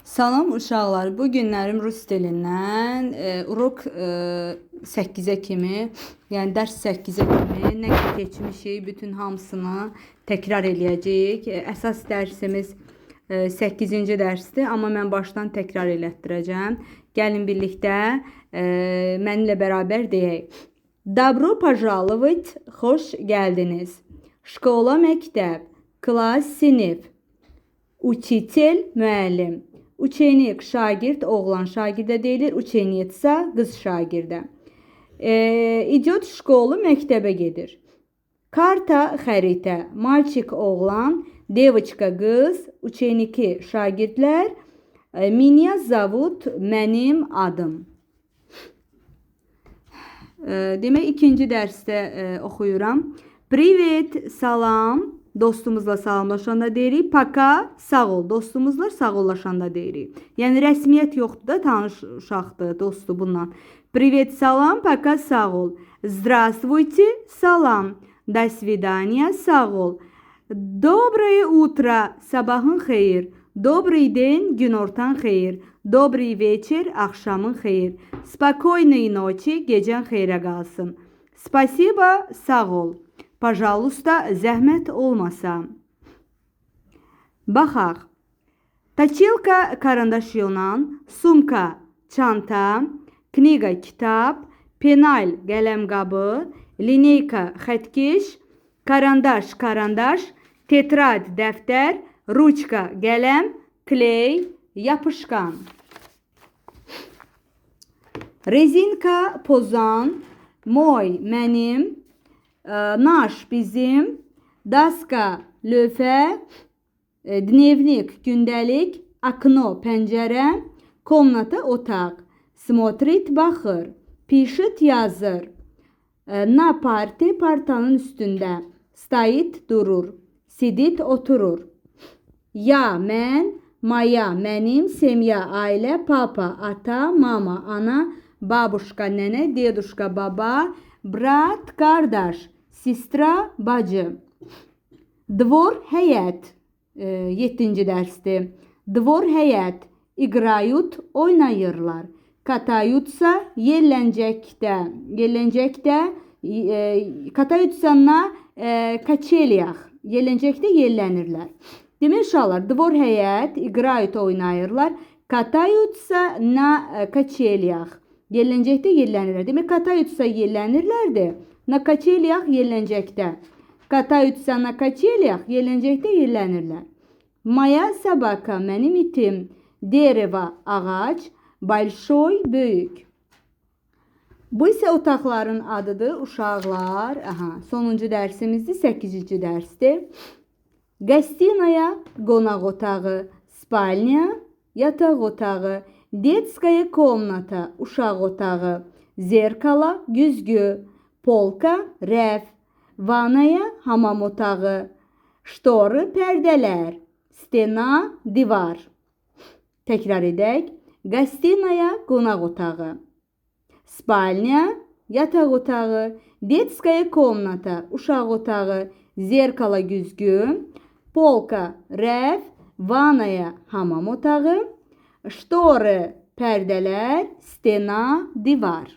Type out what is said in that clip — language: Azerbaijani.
Salam uşaqlar. Bu günlərim rus dilindən urok 8-ə kimi, yəni dərs 8-ə kimi nə keçmişik, bütün hamısını təkrar eləyəcəyik. Əsas dərsimiz 8-ci dərsdir, amma mən başdan təkrar elətdirəcəm. Gəlin birlikdə mənimlə bərabər deyək. Добро пожаловать, xoş gəldiniz. Şkola, məktəb, klass, sinif, учитель, müəllim. Ученик, şagird, oğlan şagirdə deyilir. Ученица, qız şagirdə. İdiot şkolu, məktəbə gedir. Karta, xəritə. Malçik, oğlan. Девочка, qız. Ученики, şagirdlər. Меня зовут, mənim adım. Demək, ikinci dərsdə oxuyuram. Privet, salam. Dostumuzla salamlaşanda deyirik. Paka, sağ ol. Dostumuzla sağollaşanda deyirik. Yəni rəsmiyyət yoxdur da, tanış uşaqdır, dostdur bundan. Privet, salam. Paka, sağ ol. Здравствуйте, salam. До свидания, sağ ol. Доброе утро, sabahın xeyir. Добрый день, günortan xeyir. Добрый вечер, axşamın xeyir. Спокойной ночи, gecən xeyrə qalsın. Спасибо, sağ ol. Пожалуйста, zəhmət olmasa. Baxaq. Точилка, karandaş yonan. Sumka, çanta. Kniga, kitab. Penal, qələmqabı. Lineyka, xətkeş. Karandaş, karandaş. Tetrad, dəftər. Ruçka, qələm. Kley, yapışqan. Rezinka, pozan. Moy, mənim. Naş, bizim. Daska, lövhə. Dnevnik, gündəlik. Akno, pəncərə. Komnata, otaq. Smotrit, baxır. Pişit, yazır. Na parti, partanın üstündə. Stoit, durur. Sidit, oturur. Ya, mən. Maya, mənim. Semya, ailə. Papa, ata. Mama, ana. Babuşka, nənə. Deduşka, baba. Brat, qardaş. Sistra, bacı. Dvor, həyət. 7-ci dərsdir. Dvor, həyət. İqrayut, oynayırlar. Katayutsa, yelləncəkdə. Yelləncəkdə. Katayutsanna, kaçelyaq. Yelləncəkdə yellənirlər. Demək uşaqlar, dvor, həyət. İqrayut, oynayırlar. Katayutsa, na kaçelyaq. Yelləncəkdə yellənirlər. Demək, katayutsa yellənirlərdir. Na kaçelyaq yelləncəkdə. Katayutsa na kaçelyaq yelləncəkdə yellənirlər. Maya sabaka, mənim itim. Dereva, ağac. Большой, böyük. Bu isə otaqların adıdır, uşaqlar. Sonuncu dərsimizdir, 8-ci dərsdir. Qastinaya, qonaq otağı. Spalnya, yataq otağı. Детская komnata, uşaq otağı. Zerkala, güzgü. Polka, rəf. Vanaya, hamam otağı. Ştoru, pərdələr. Stena, divar. Təkrar edək. Qastinaya, qonaq otağı. Spalnya, yataq otağı. Detskaya komnata, uşaq otağı. Zerkala, güzgü. Polka, rəf. Vanaya, hamam otağı. Ştoru, pərdələr. Stena, divar.